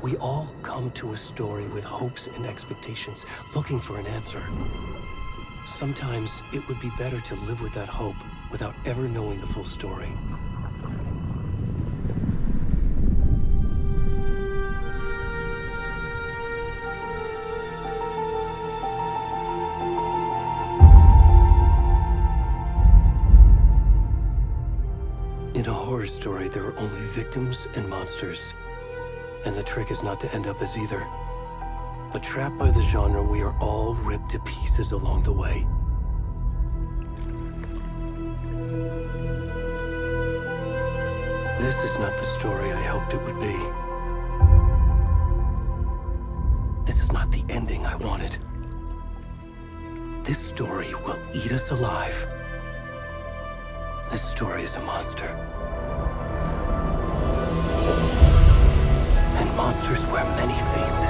We all come to a story with hopes and expectations, looking for an answer. Sometimes it would be better to live with that hope without ever knowing the full story. In a horror story, there are only victims and monsters. And the trick is not to end up as either. But trapped by the genre, we are all ripped to pieces along the way. This is not the story I hoped it would be. This is not the ending I wanted. This story will eat us alive. This story is a monster. And monsters wear many faces.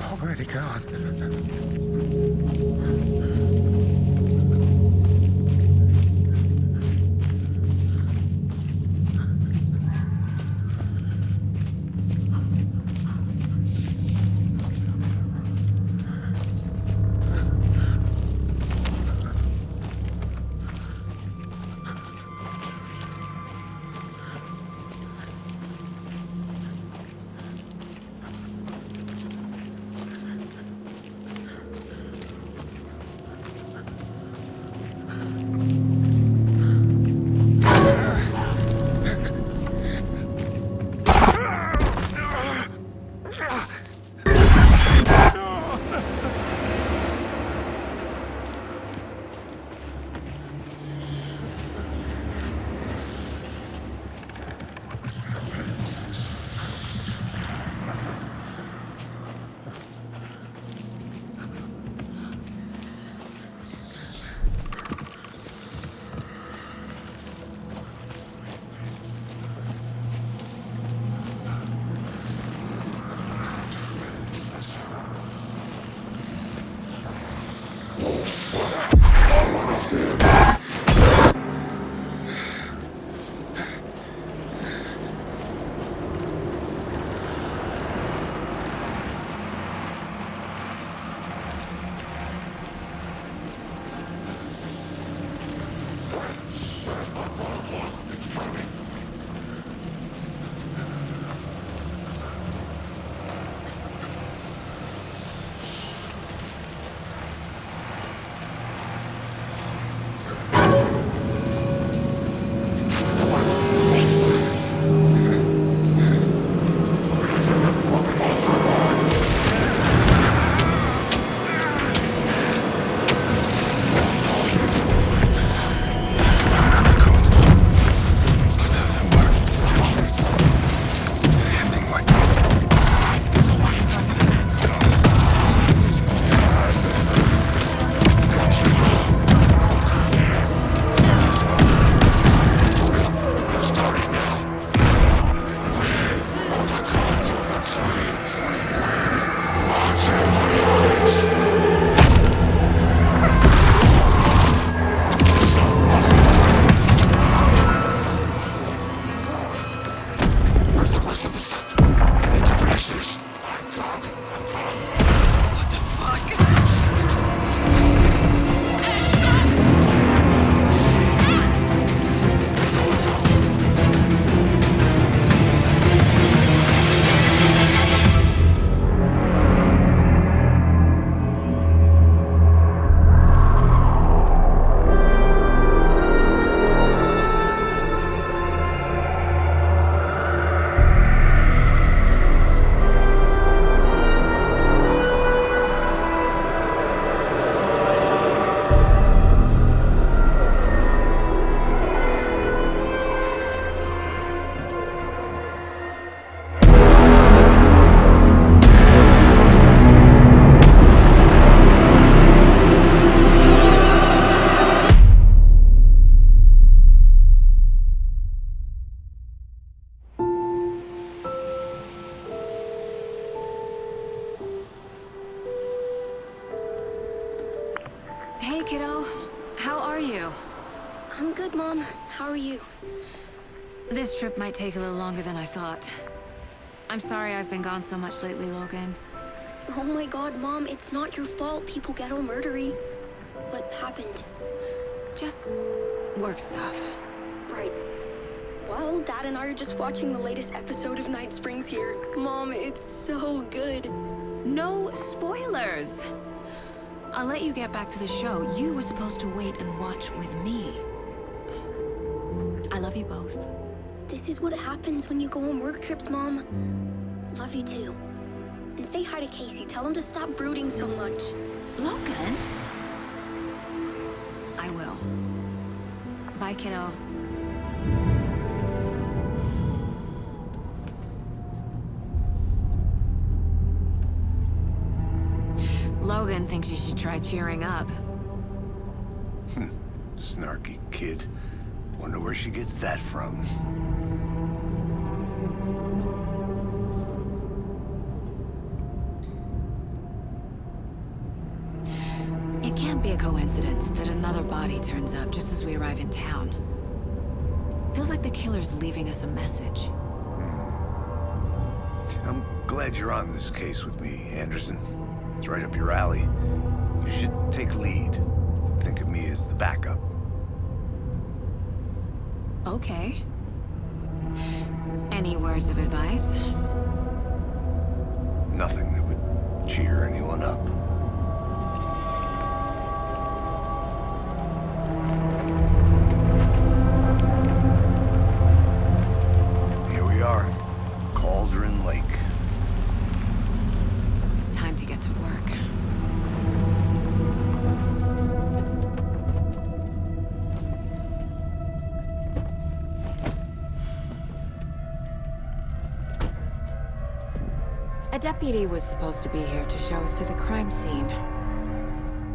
Already gone. rest of the stuff. I need to finish this. What the fuck? Hey, kiddo. How are you? I'm good, Mom. How are you? This trip might take a little longer than I thought. I'm sorry I've been gone so much lately, Logan. Oh my god, Mom, it's not your fault people get all murdery. What happened? Just work stuff. Right. Well, Dad and I are just watching the latest episode of Night Springs here. Mom, it's so good. No spoilers! I'll let you get back to the show. You were supposed to wait and watch with me. I love you both. This is what happens when you go on work trips, Mom. Love you too. And say hi to Casey. Tell him to stop brooding so much. Logan? I will. Bye, kiddo. Logan thinks you should try cheering up. Snarky kid. Wonder where she gets that from. It can't be a coincidence that another body turns up just as we arrive in town. Feels like the killer's leaving us a message. I'm glad you're on this case with me, Anderson. It's right up your alley. You should take lead. Think of me as the backup. Okay. Any words of advice? Nothing that would cheer anyone up. Here we are. Cauldron Lake. Time to get to work. A deputy was supposed to be here to show us to the crime scene.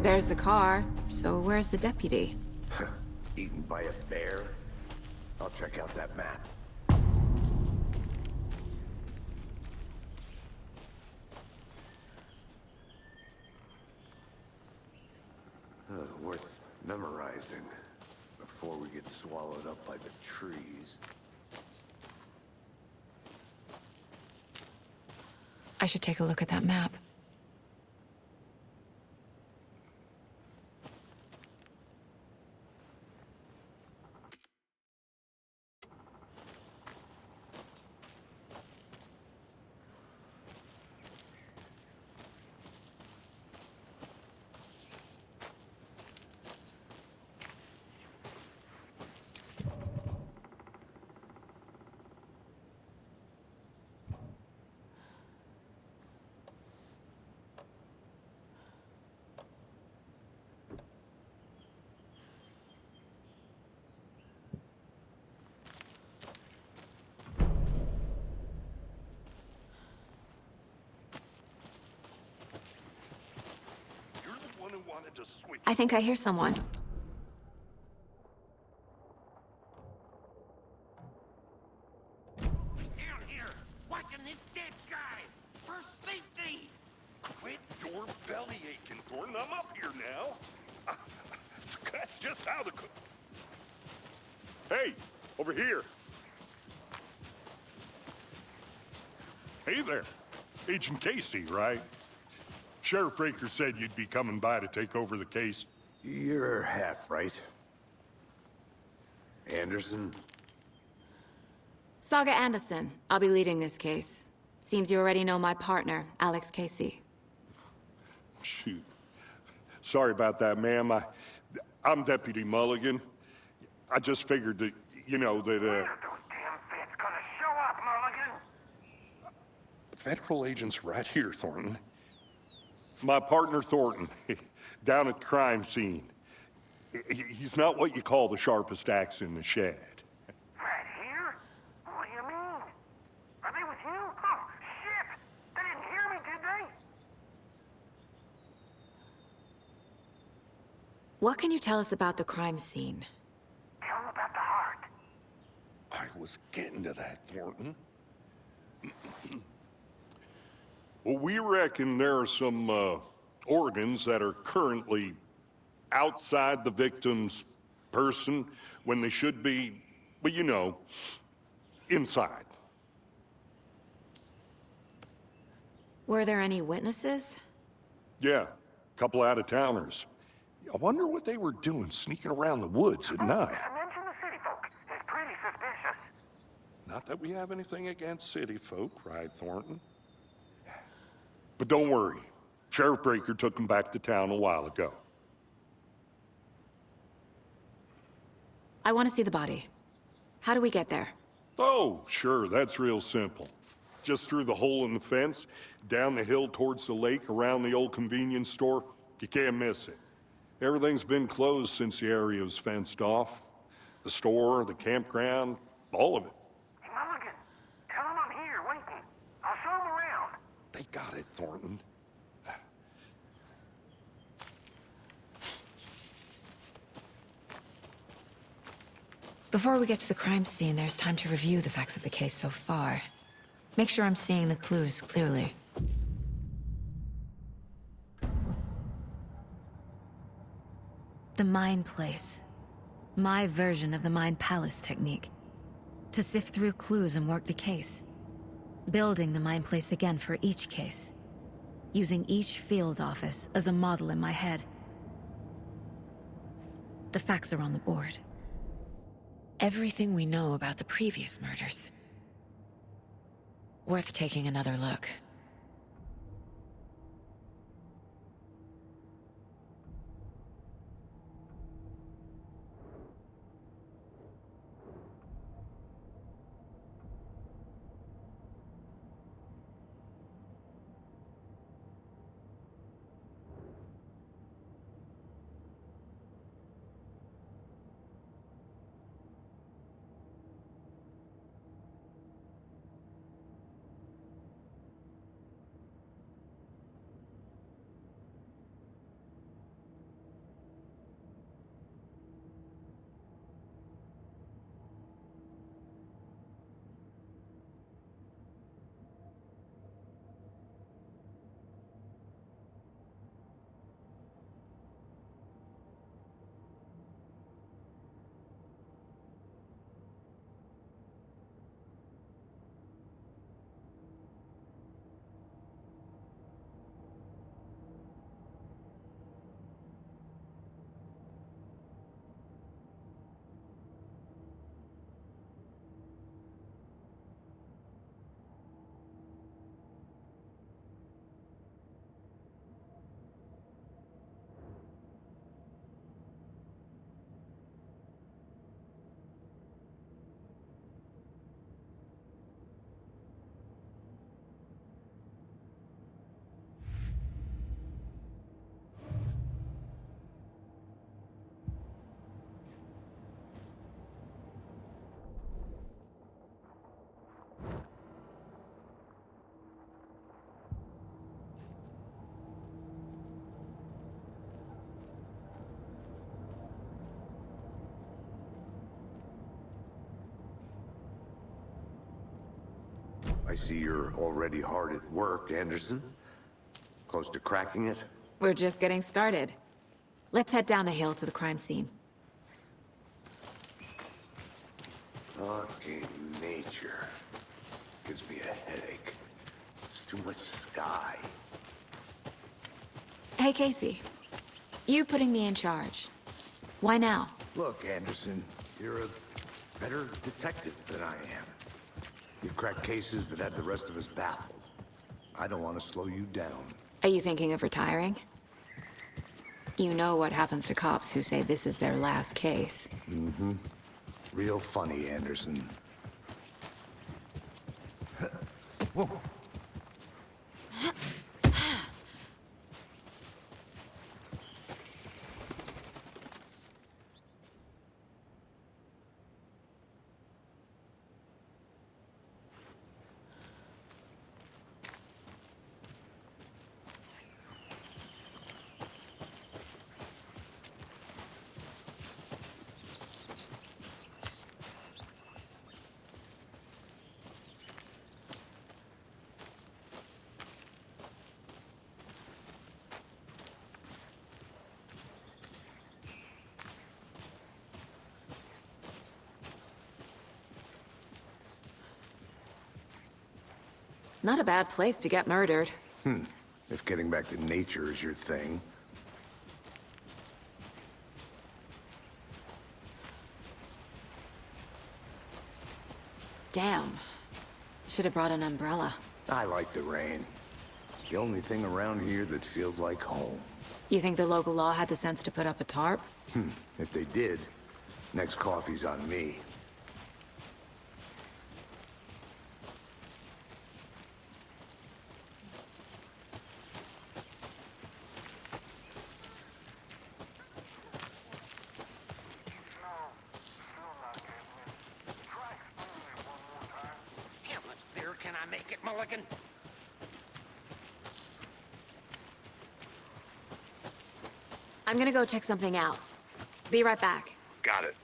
There's the car, so where's the deputy? Eaten by a bear? I'll check out that map. Worth memorizing before we get swallowed up by the trees. I should take a look at that map. I think I hear someone. Down here, watching this dead guy for safety. Quit your belly aching, Gordon. I'm up here now. That's just how the... Hey, over here. Hey there. Agent Casey, right? Sheriff Breaker said you'd be coming by to take over the case. You're half right. Anderson? Saga Anderson. I'll be leading this case. Seems you already know my partner, Alex Casey. Shoot. Sorry about that, ma'am. I'm Deputy Mulligan. I just figured that, that, When are those damn feds gonna show up, Mulligan? Federal agent's right here, Thornton. My partner, Thornton, down at the crime scene. He's not what you call the sharpest axe in the shed. Right here? What do you mean? Are they with you? Oh, shit! They didn't hear me, did they? What can you tell us about the crime scene? Tell them about the heart. I was getting to that, Thornton. Well, we reckon there are some organs that are currently outside the victim's person when they should be, well, inside. Were there any witnesses? Yeah, a couple out-of-towners. I wonder what they were doing sneaking around the woods at night. Mention the city folk. It's pretty suspicious. Not that we have anything against city folk, right, Thornton? But don't worry. Sheriff Breaker took them back to town a while ago. I want to see the body. How do we get there? Oh, sure, that's real simple. Just through the hole in the fence, down the hill towards the lake, around the old convenience store. You can't miss it. Everything's been closed since the area was fenced off. The store, the campground, all of it. Hey, Mulligan, tell them I'm here waiting. I'll show them around. They got it, Thornton. Before we get to the crime scene, there's time to review the facts of the case so far. Make sure I'm seeing the clues clearly. The Mind Place. My version of the Mind Palace technique. To sift through clues and work the case. Building the Mind Place again for each case. Using each field office as a model in my head. The facts are on the board. Everything we know about the previous murders. Worth taking another look. I see you're already hard at work, Anderson. Close to cracking it? We're just getting started. Let's head down the hill to the crime scene. Fucking nature. Gives me a headache. too much sky. Hey, Casey. You putting me in charge. Why now? Look, Anderson, you're a better detective than I am. You've cracked cases that had the rest of us baffled. I don't want to slow you down. Are you thinking of retiring? You know what happens to cops who say this is their last case. Real funny, Anderson. Whoa. Not a bad place to get murdered. If getting back to nature is your thing. Damn. Should have brought an umbrella. I like the rain. The only thing around here that feels like home. You think the local law had the sense to put up a tarp? If they did, next coffee's on me. How much clearer can I make it, Mulligan? I'm gonna go check something out. Be right back. Got it.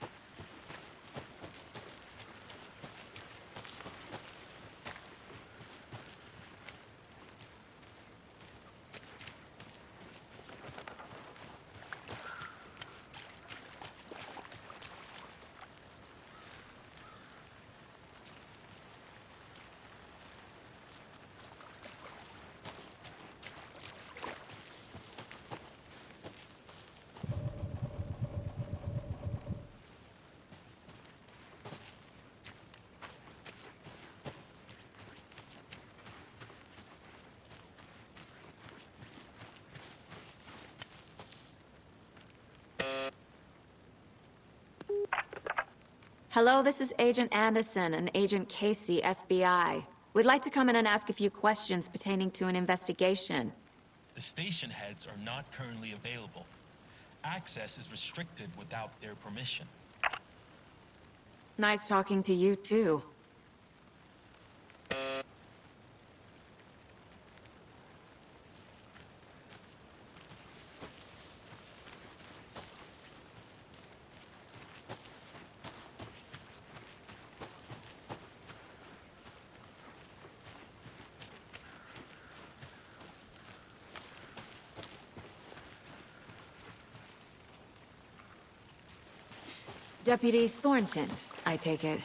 Hello, this is Agent Anderson and Agent Casey, FBI. We'd like to come in and ask a few questions pertaining to an investigation. The station heads are not currently available. Access is restricted without their permission. Nice talking to you, too. Deputy Thornton, I take it.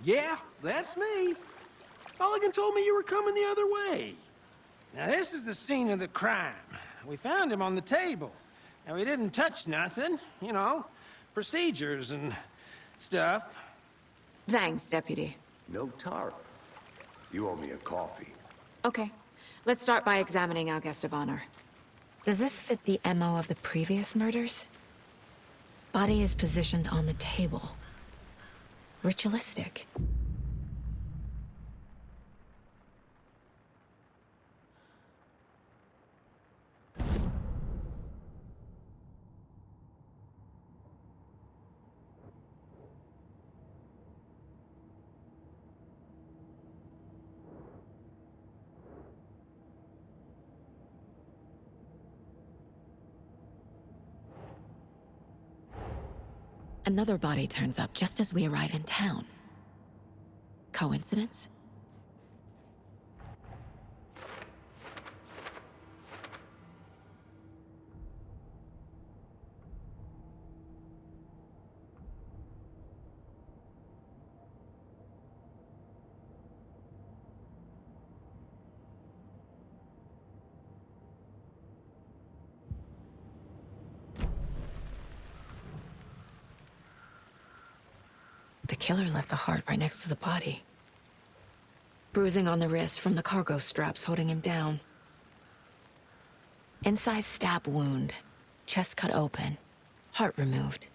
Yeah, that's me. Mulligan told me you were coming the other way. Now, this is the scene of the crime. We found him on the table. And we didn't touch nothing, you know, procedures and stuff. Thanks, Deputy. No tarp. You owe me a coffee. Okay, let's start by examining our guest of honor. Does this fit the MO of the previous murders? Body is positioned on the table. Ritualistic. Another body turns up just as we arrive in town. Coincidence? killer left the heart right next to the body. Bruising on the wrist from the cargo straps holding him down. Incised stab wound. Chest cut open. Heart removed.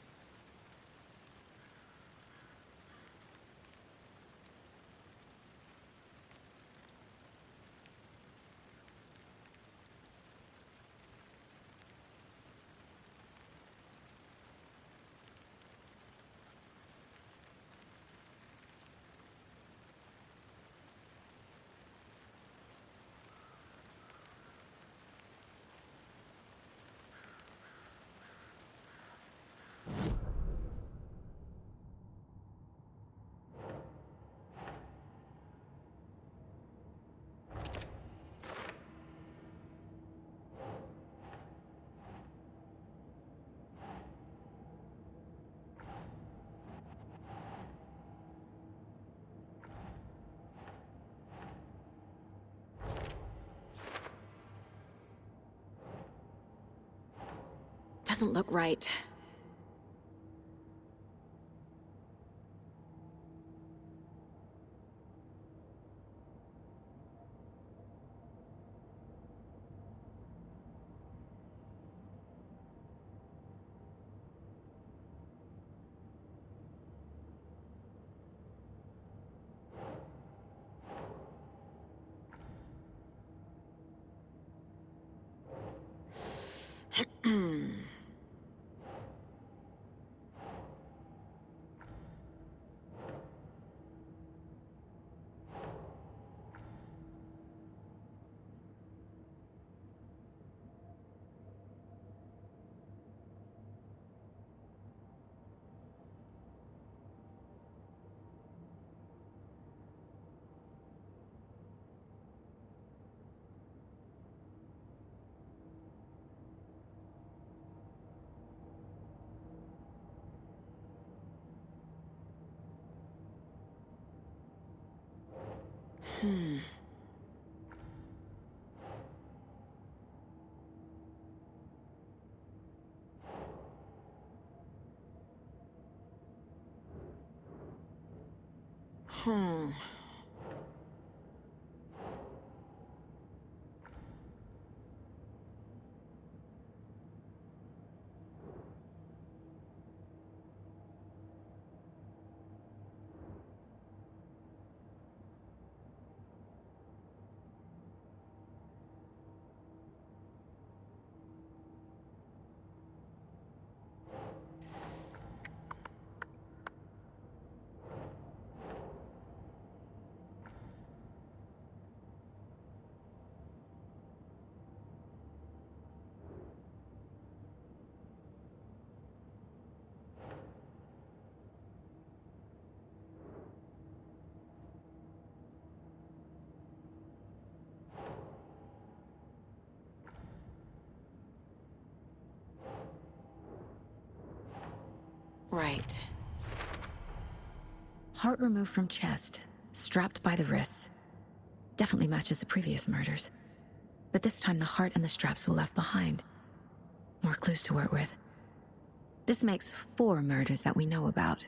Doesn't look right. Hmm. Hmm. Right. Heart removed from chest, strapped by the wrists. Definitely matches the previous murders. But this time the heart and the straps were left behind. More clues to work with. This makes 4 murders that we know about.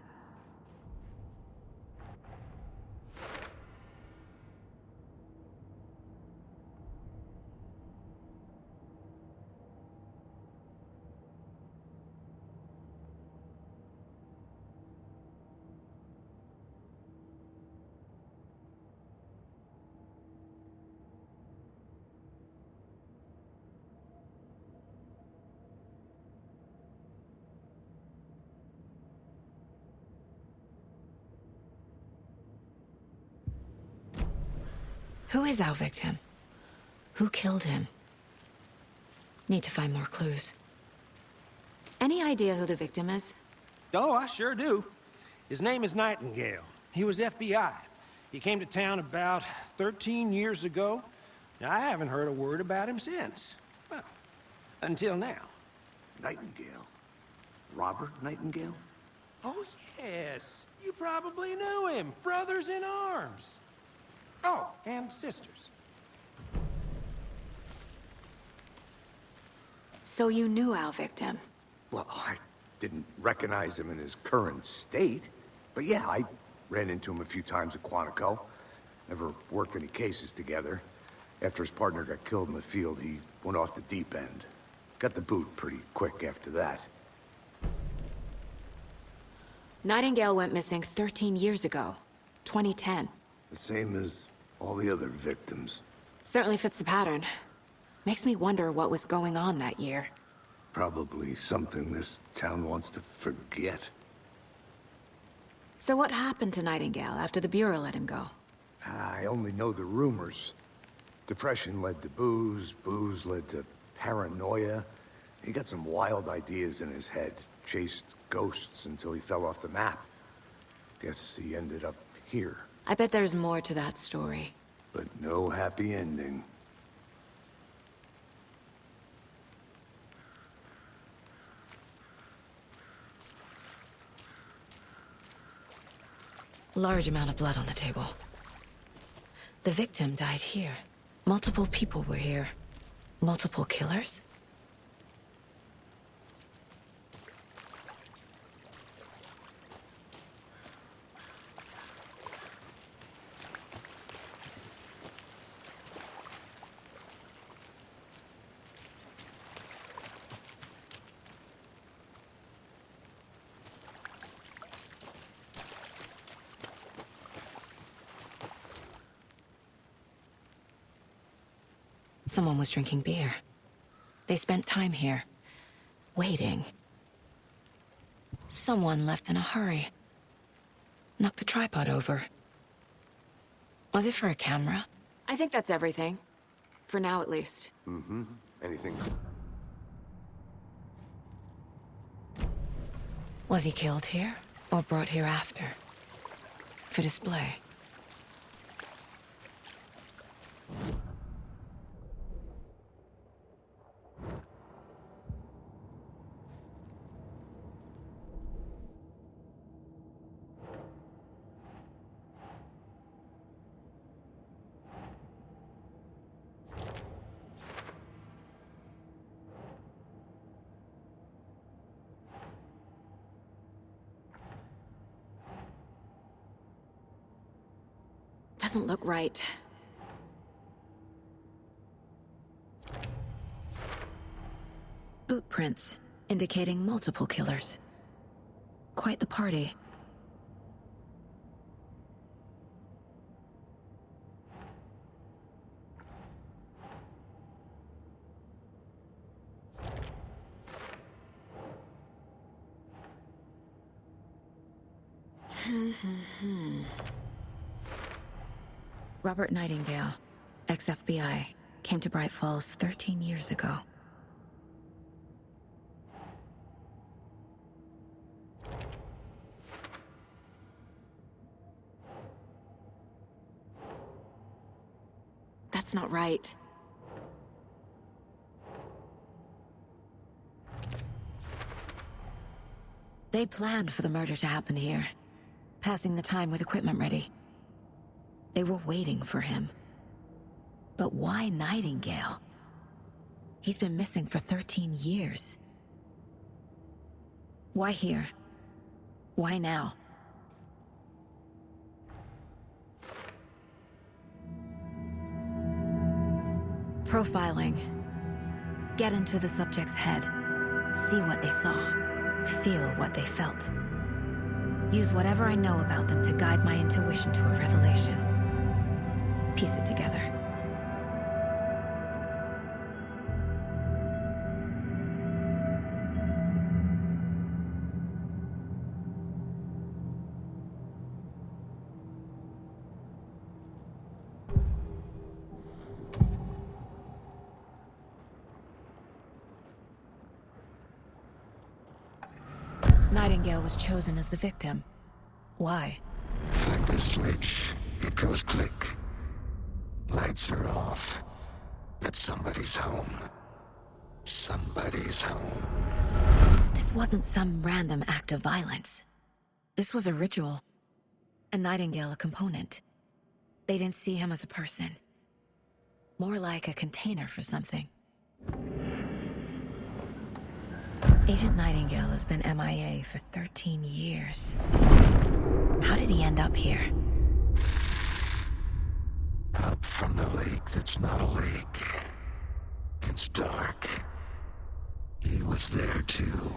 Who is our victim? Who killed him? Need to find more clues. Any idea who the victim is? Oh, I sure do. His name is Nightingale. He was FBI. He came to town about 13 years ago. Now, I haven't heard a word about him since. Well, until now. Nightingale? Robert Nightingale? Oh, yes. You probably knew him. Brothers in arms. Oh, and sisters. So you knew our victim? Well, I didn't recognize him in his current state, But yeah, I ran into him a few times at Quantico. Never worked any cases together. After his partner got killed in the field, he went off the deep end. Got the boot pretty quick after that. Nightingale went missing 13 years ago. 2010. The same as all the other victims. Certainly fits the pattern. Makes me wonder what was going on that year. Probably something this town wants to forget. So what happened to Nightingale after the Bureau let him go? I only know the rumors. Depression led to booze, booze led to paranoia. He got some wild ideas in his head, chased ghosts until he fell off the map. Guess he ended up here, I bet there's more to that story. but no happy ending. Large amount of blood on the table. The victim died here. Multiple people were here. Multiple killers? Someone was drinking beer. They spent time here, waiting. Someone left in a hurry. Knocked the tripod over. Was it for a camera? I think that's everything. For now, at least. Mm-hmm. Anything? Was he killed here, or brought here after? For display? Doesn't look right. Boot prints, indicating multiple killers. Quite the party. Robert Nightingale, ex-FBI, came to Bright Falls 13 years ago. That's not right. They planned for the murder to happen here, passing the time with equipment ready. They were waiting for him. But why Nightingale? He's been missing for 13 years. Why here? Why now? Profiling. Get into the subject's head. See what they saw. Feel what they felt. Use whatever I know about them to guide my intuition to a revelation. Piece it together. Nightingale was chosen as the victim. Why? Flip the switch, it goes click. Lights are off. But somebody's home. Somebody's home. This wasn't some random act of violence. This was a ritual. And Nightingale a component. They didn't see him as a person. More like a container for something. Agent Nightingale has been MIA for 13 years. How did he end up here? Up from the lake that's not a lake. It's dark. He was there too.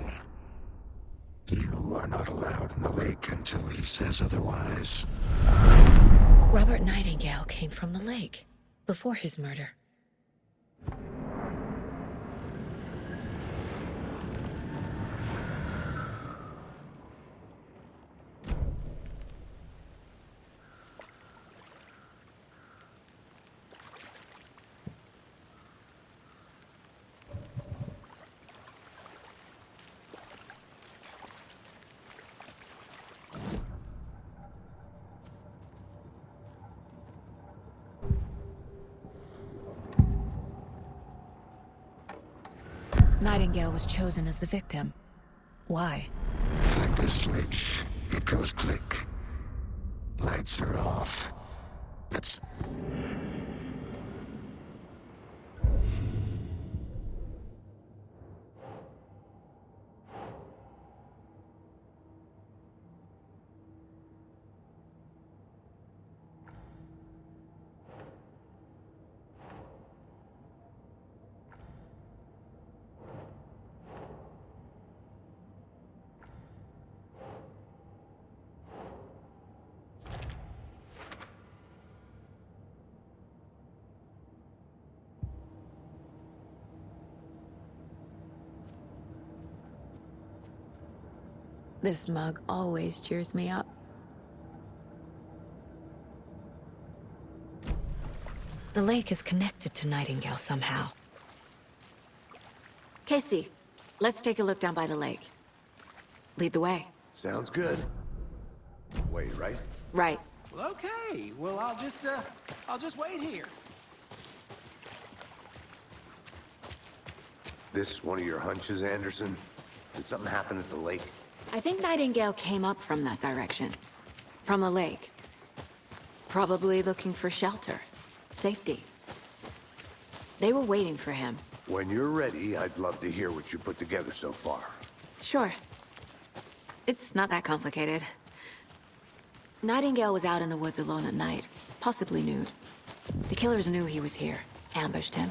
You are not allowed in the lake until he says otherwise. Robert Nightingale came from the lake, before his murder. Nightingale was chosen as the victim. Why? Flick the switch. It goes click. Lights are off. That's... This mug always cheers me up. The lake is connected to Nightingale somehow. Casey, let's take a look down by the lake. Lead the way. Sounds good. Wait, right? Right. Well, okay. Well, I'll just wait here. This one of your hunches, Anderson? Did something happen at the lake? I think Nightingale came up from that direction. From the lake. Probably looking for shelter. Safety. They were waiting for him. When you're ready, I'd love to hear what you put together so far. Sure. It's not that complicated. Nightingale was out in the woods alone at night, possibly nude. The killers knew he was here, ambushed him,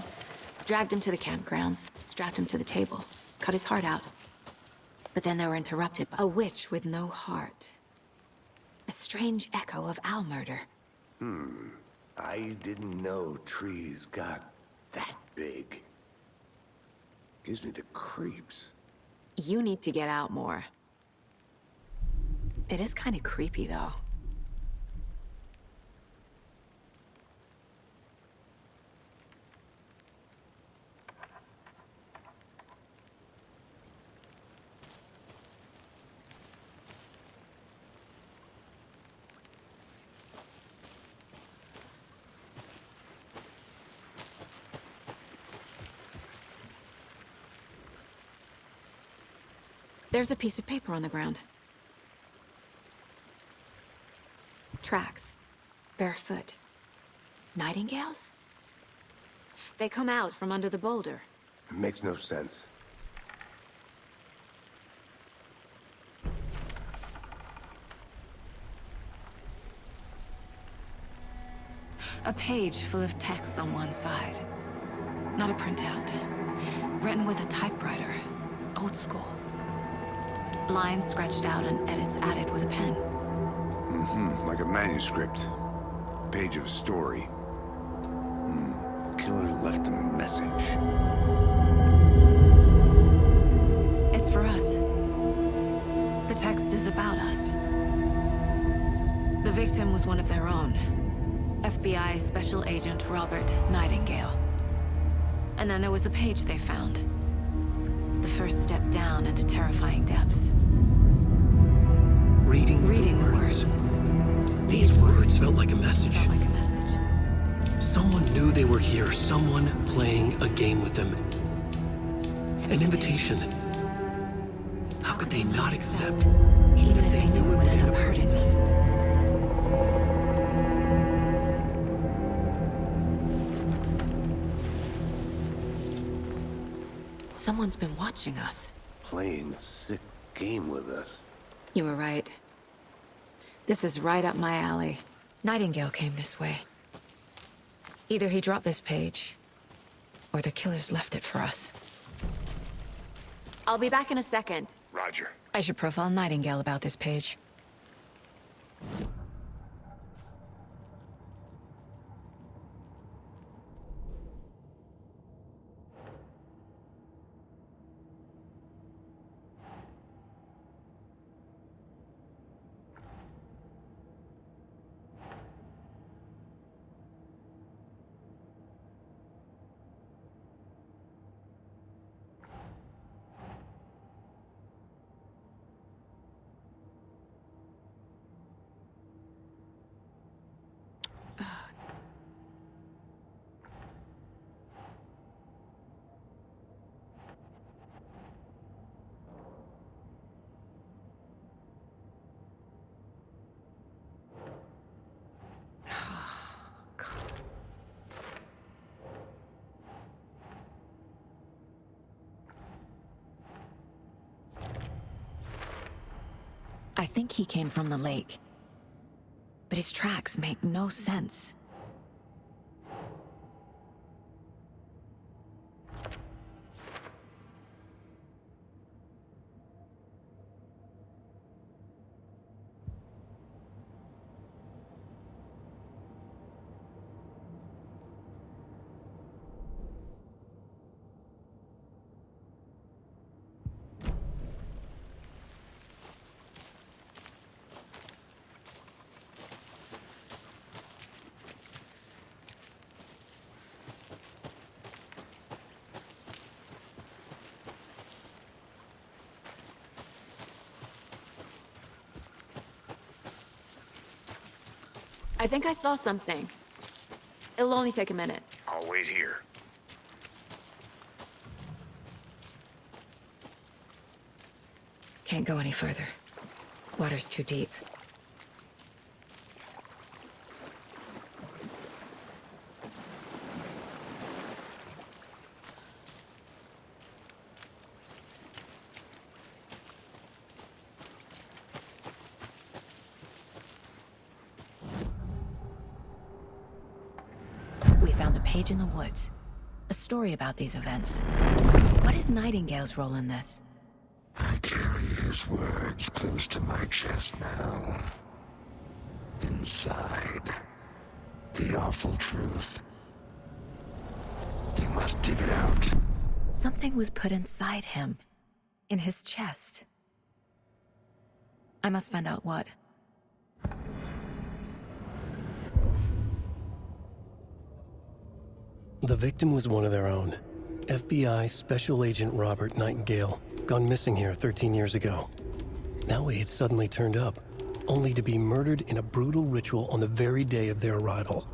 dragged him to the campgrounds, strapped him to the table, cut his heart out. But then they were interrupted by a witch with no heart. A strange echo of owl murder. I didn't know trees got that big. Gives me the creeps. You need to get out more. It is kind of creepy, though. There's a piece of paper on the ground. Tracks. Barefoot. Nightingales? They come out from under the boulder. It makes no sense. A page full of text on one side. Not a printout. Written with a typewriter. Old school. Lines scratched out and edits added with a pen. Like a manuscript. Page of a story. The killer left a message. It's for us. The text is about us. The victim was one of their own. FBI Special Agent Robert Nightingale. And then there was the page they found. The first step down into terrifying depths. Reading the words. These words felt like a message. Someone knew they were here. Someone playing a game with them. An invitation. How could they not accept, even if they knew it would end up hurting them? Someone's been watching us. Playing a sick game with us. You were right. This is right up my alley. Nightingale came this way. Either he dropped this page, or the killers left it for us. I'll be back in a second. Roger. I should profile Nightingale about this page. I think he came from the lake. But his tracks make no sense. I think I saw something. It'll only take a minute. I'll wait here. Can't go any further. Water's too deep. We found a page in the woods. A story about these events. What is Nightingale's role in this? I carry his words close to my chest now. Inside, the awful truth. You must dig it out. Something was put inside him. In his chest. I must find out what. The victim was one of their own. FBI Special Agent Robert Nightingale, gone missing here 13 years ago. Now he had suddenly turned up, only to be murdered in a brutal ritual on the very day of their arrival.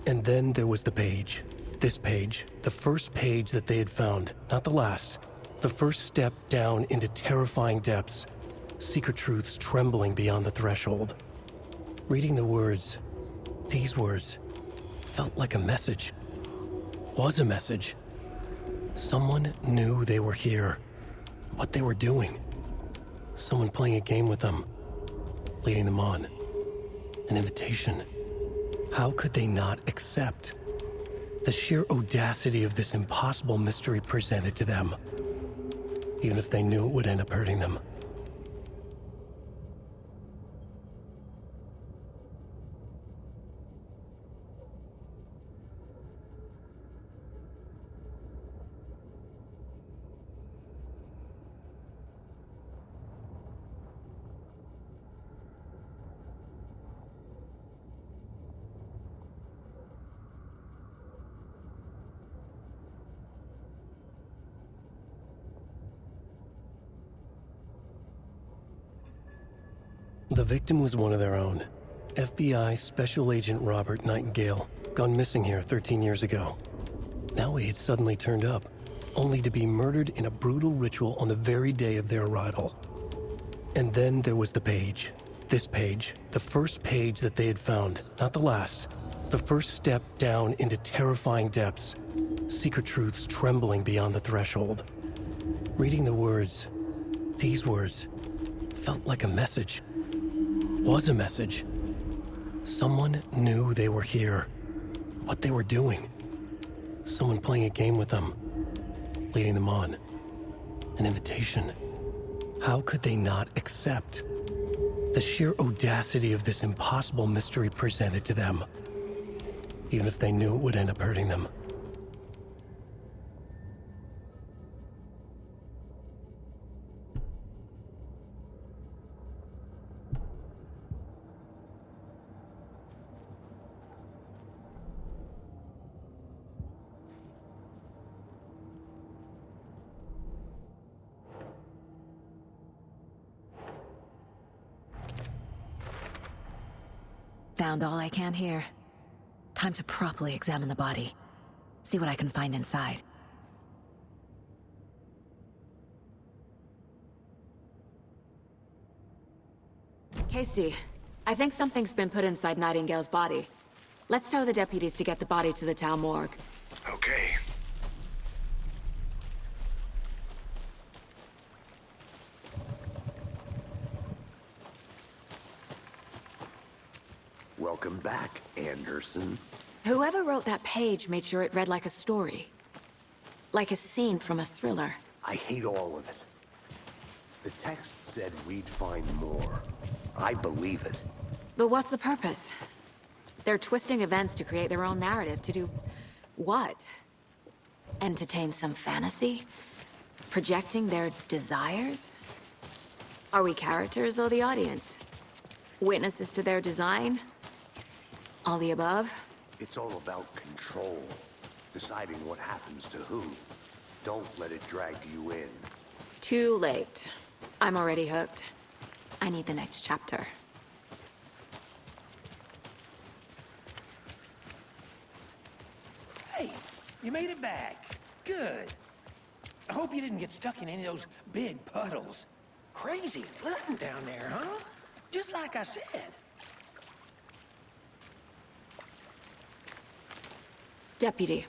And then there was the page. This page, the first page that they had found, not the last. The first step down into terrifying depths, secret truths trembling beyond the threshold. Reading the words, these words, felt like a message. Was a message. Someone knew they were here, what they were doing. Someone playing a game with them, leading them on. An invitation. How could they not accept? The sheer audacity of this impossible mystery presented to them, even if they knew it would end up hurting them. The victim was one of their own. FBI Special Agent Robert Nightingale, gone missing here 13 years ago. Now he had suddenly turned up, only to be murdered in a brutal ritual on the very day of their arrival. And then there was the page. This page, the first page that they had found, not the last. The first step down into terrifying depths, secret truths trembling beyond the threshold. Reading the words, these words, felt like a message. was a message. Someone knew they were here, what they were doing. Someone playing a game with them, leading them on. An invitation. How could they not accept? The sheer audacity of this impossible mystery presented to them, even if they knew it would end up hurting them. Found all I can here. Time to properly examine the body. See what I can find inside. Casey, I think something's been put inside Nightingale's body. Let's tell the deputies to get the body to the town morgue. Okay. Welcome back, Anderson. Whoever wrote that page made sure it read like a story. Like a scene from a thriller. I hate all of it. The text said we'd find more. I believe it. But what's the purpose? They're twisting events to create their own narrative to do... what? Entertain some fantasy? Projecting their desires? Are we characters or the audience? Witnesses to their design? All the above? It's all about control. Deciding what happens to who. Don't let it drag you in. Too late. I'm already hooked. I need the next chapter. Hey, you made it back. Good. I hope you didn't get stuck in any of those big puddles. Crazy flooding down there, huh? Just like I said. Deputy,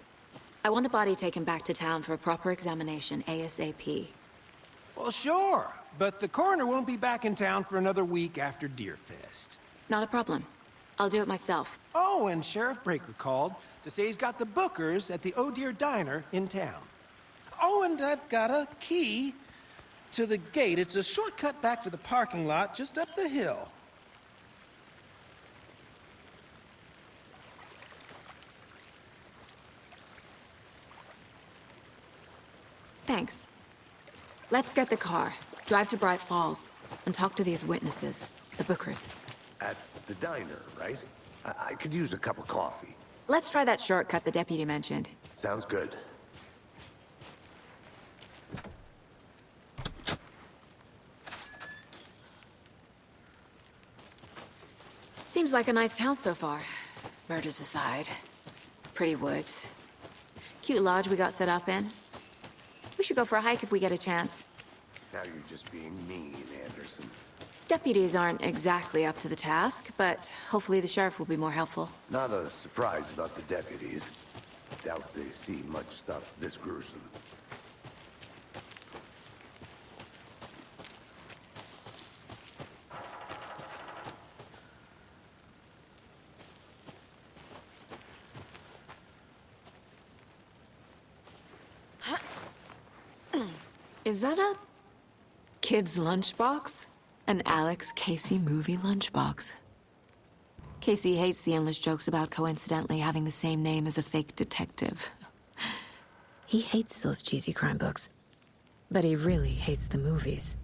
I want the body taken back to town for a proper examination ASAP. Well, sure. But the coroner won't be back in town for another week after Deerfest. Not a problem. I'll do it myself. Oh, and Sheriff Breaker called to say he's got the Bookers at the Oh Deer Diner in town. Oh, and I've got a key to the gate. It's a shortcut back to the parking lot just up the hill. Thanks. Let's get the car, drive to Bright Falls, and talk to these witnesses, the Bookers. At the diner, right? I could use a cup of coffee. Let's try that shortcut the deputy mentioned. Sounds good. Seems like a nice town so far. Murders aside. Pretty woods. Cute lodge we got set up in. We should go for a hike if we get a chance. Now you're just being mean, Anderson. Deputies aren't exactly up to the task, but hopefully the sheriff will be more helpful. Not a surprise about the deputies. Doubt they see much stuff this gruesome. Is that a kid's lunchbox? An Alex Casey movie lunchbox. Casey hates the endless jokes about coincidentally having the same name as a fake detective. He hates those cheesy crime books, but he really hates the movies.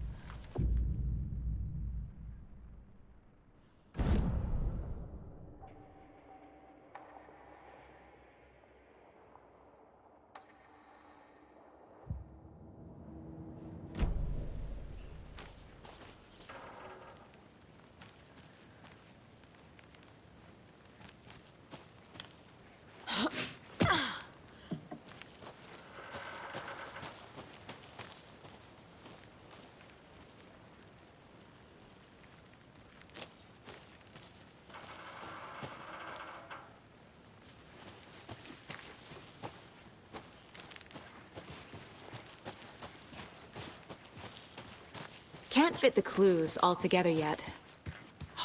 Can't fit the clues all together yet.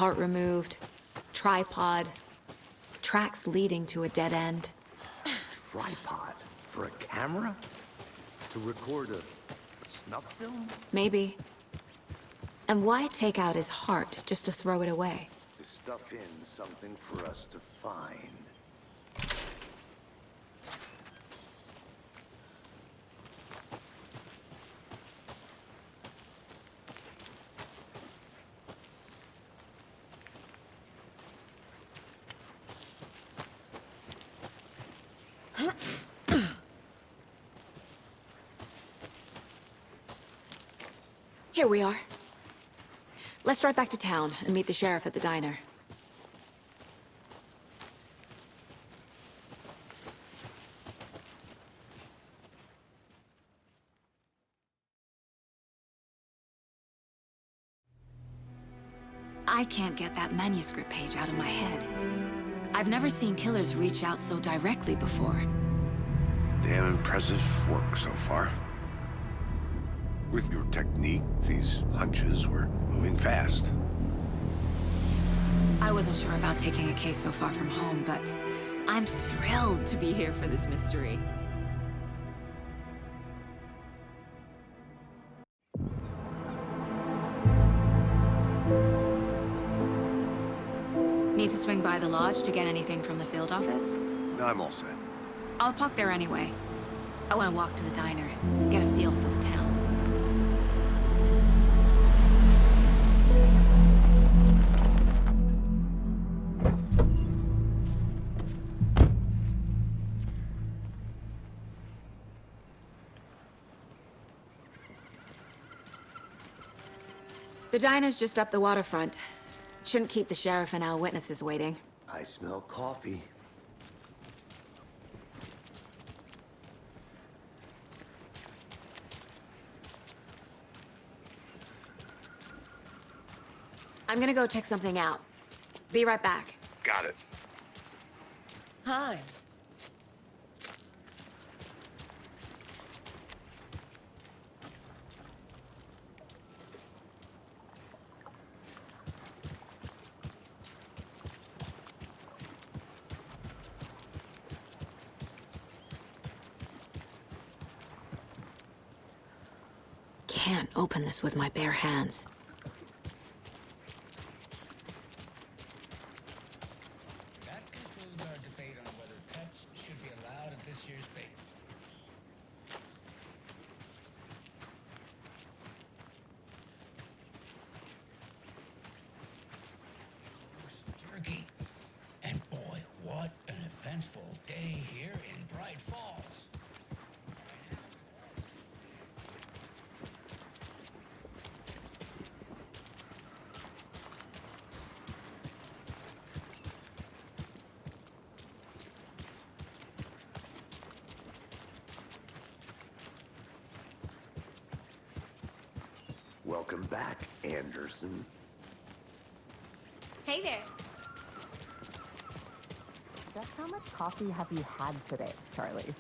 heart removed, tripod, tracks leading to a dead end. Tripod? For a camera? To record a snuff film? Maybe. And why take out his heart just to throw it away? To stuff in something for us to find. Here we are. Let's drive back to town and meet the sheriff at the diner. I can't get that manuscript page out of my head. I've never seen killers reach out so directly before. Damn impressive work so far. With your technique, these hunches were moving fast. I wasn't sure about taking a case so far from home, but I'm thrilled to be here for this mystery. Need to swing by the lodge to get anything from the field office? I'm all set. I'll park there anyway. I want to walk to the diner, get a feel for the town. The diner's just up the waterfront. Shouldn't keep the sheriff and our witnesses waiting. I smell coffee. I'm gonna go check something out. Be right back. Got it. Hi. Can't open this with my bare hands. That concludes our debate on whether pets should be allowed at this year's bait. Jerky. And boy, what an eventful day here in Bright Falls. Welcome back, Anderson. Hey there. Just how much coffee have you had today, Charlie?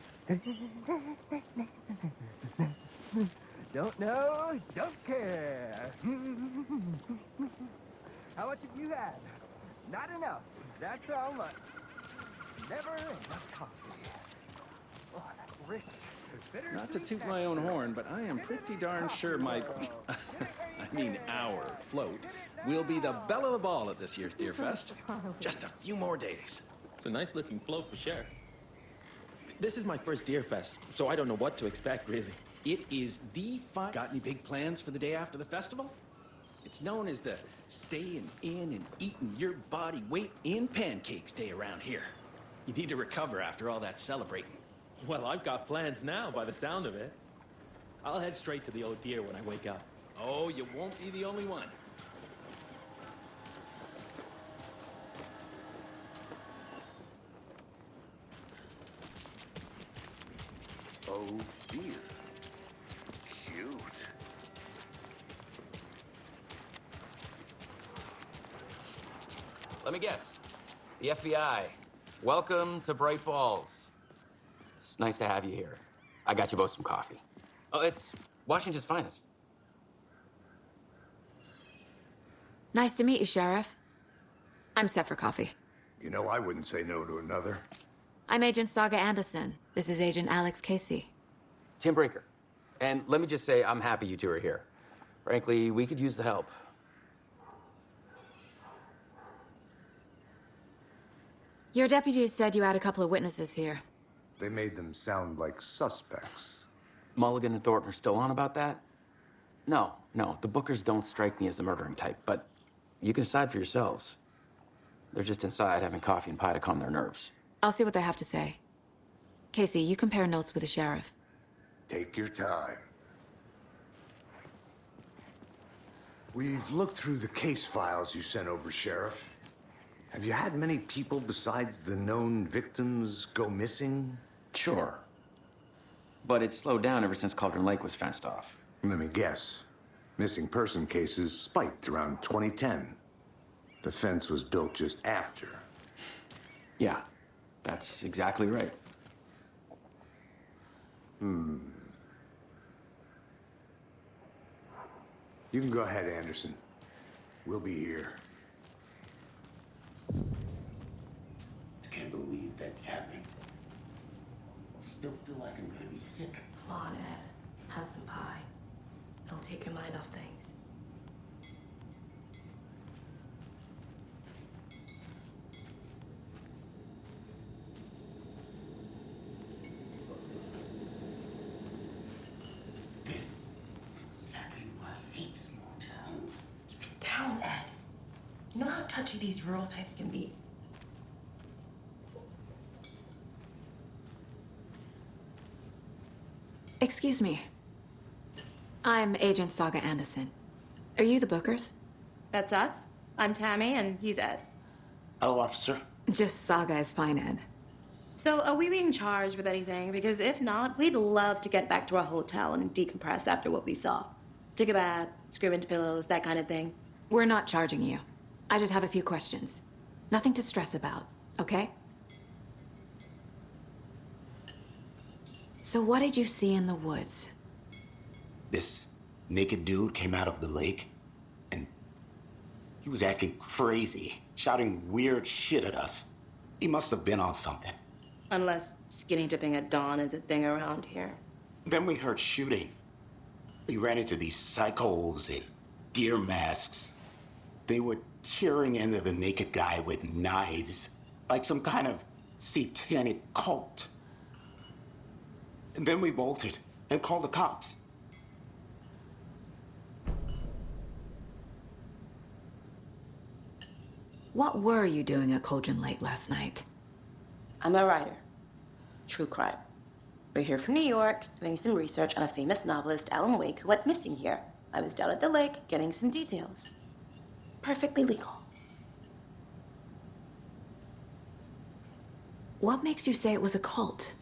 Don't know, don't care. How much have you had? Not enough. That's how much. Never enough coffee. Oh, that's rich. Not to toot my own horn, but I am pretty darn sure my, our float will be the belle of the ball at this year's Deerfest. Just a few more days. It's a nice looking float for sure. This is my first Deerfest, so I don't know what to expect, really. It is the fun. Got any big plans for the day after the festival? It's known as the staying in and eating your body weight in pancakes day around here. You need to recover after all that celebrating. Well, I've got plans now, by the sound of it. I'll head straight to the Old Deer when I wake up. Oh, you won't be the only one. Oh dear. Cute. Let me guess. The FBI. Welcome to Bright Falls. It's nice to have you here. I got you both some coffee. Oh, it's Washington's finest. Nice to meet you, Sheriff. I'm set for coffee. You know, I wouldn't say no to another. I'm Agent Saga Anderson. This is Agent Alex Casey. Tim Breaker. And let me just say, I'm happy you two are here. Frankly, we could use the help. Your deputies said you had a couple of witnesses here. They made them sound like suspects. Mulligan and Thornton are still on about that? No, the Bookers don't strike me as the murdering type, but you can decide for yourselves. They're just inside having coffee and pie to calm their nerves. I'll see what they have to say. Casey, you compare notes with the sheriff. Take your time. We've looked through the case files you sent over, Sheriff. Have you had many people besides the known victims go missing? Sure. But it's slowed down ever since Cauldron Lake was fenced off. Let me guess. Missing person cases spiked around 2010. The fence was built just after. Yeah, that's exactly right. You can go ahead, Anderson. We'll be here. I can't believe that happened. I still feel like I'm gonna be sick. Come on, Ed. Have some pie. It'll take your mind off things. This is exactly why I hate small towns. Keep it down, Ed. You know how touchy these rural types can be. Excuse me. I'm Agent Saga Anderson. Are you the Bookers? That's us. I'm Tammy, and he's Ed. Hello, officer. Just Saga is fine, Ed. So, are we being charged with anything? Because if not, we'd love to get back to our hotel and decompress after what we saw. Take a bath, scream into pillows, that kind of thing. We're not charging you. I just have a few questions. Nothing to stress about, okay? So what did you see in the woods? This naked dude came out of the lake, and he was acting crazy, shouting weird shit at us. He must have been on something. Unless skinny dipping at dawn is a thing around here. Then we heard shooting. We ran into these psychos in deer masks. They were tearing into the naked guy with knives, like some kind of satanic cult. And then we bolted and called the cops. What were you doing at Cauldron Lake last night? I'm a writer. True crime. We're here from New York, doing some research on a famous novelist, Alan Wake, who went missing here. I was down at the lake, getting some details. Perfectly legal. What makes you say it was a cult?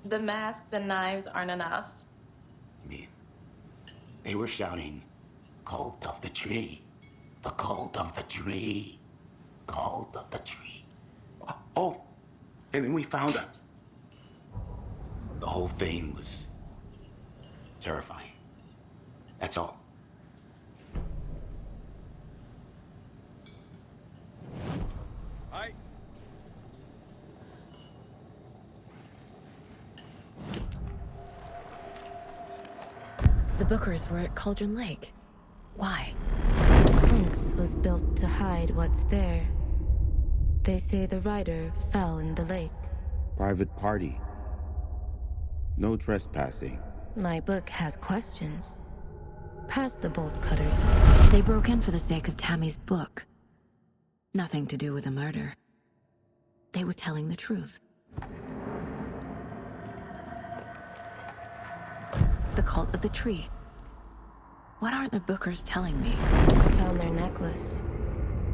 The masks and knives aren't enough. They were shouting, "Cult of the tree, the cult of the tree, cult of the tree." Oh, and then we found out. The whole thing was terrifying. That's all. Hi. The Bookers were at Cauldron Lake. Why? The fence was built to hide what's there. They say the rider fell in the lake. Private party. No trespassing. My book has questions. Past the bolt cutters. They broke in for the sake of Tammy's book. Nothing to do with a murder. They were telling the truth. The cult of the tree. What aren't the Bookers telling me? I found their necklace.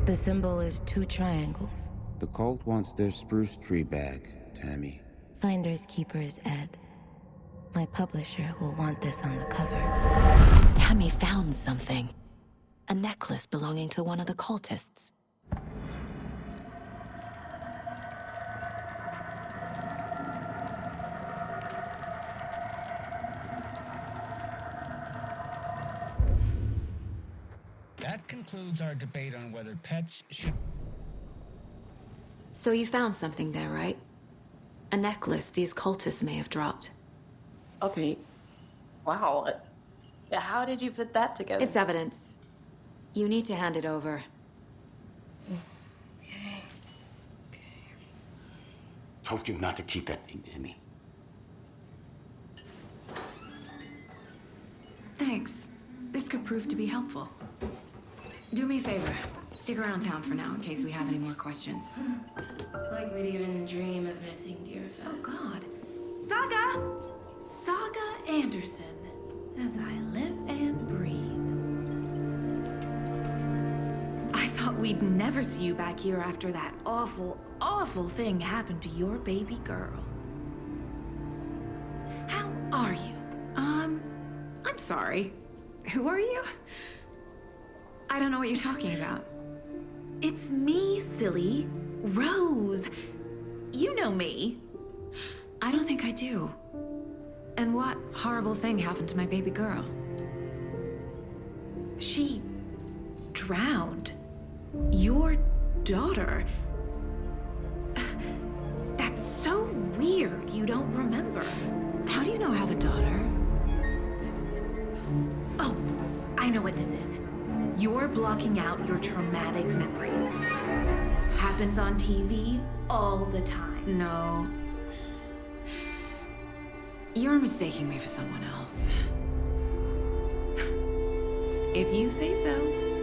The symbol is 2 triangles. The cult wants their spruce tree bag, Tammy. Finders keepers, Ed. My publisher will want this on the cover. Tammy found something. A necklace belonging to one of the cultists. That concludes our debate on whether pets should... So you found something there, right? A necklace these cultists may have dropped. Okay. Wow. How did you put that together? It's evidence. You need to hand it over. Told you not to keep that thing, Timmy. Thanks. This could prove to be helpful. Do me a favor. Stick around town for now in case we have any more questions. Like we'd even dream of missing Deerfest. Oh, God. Saga! Saga Anderson. As I live and breathe. I thought we'd never see you back here after that awful, awful thing happened to your baby girl. How are you? I'm sorry. Who are you? I don't know what you're talking about. It's me, silly. Rose. You know me. I don't think I do. And what horrible thing happened to my baby girl? She drowned. Your daughter. That's so weird you don't remember. How do you know I have a daughter? Oh, I know what this is. You're blocking out your traumatic memories. Happens on TV all the time. No. You're mistaking me for someone else. If you say so.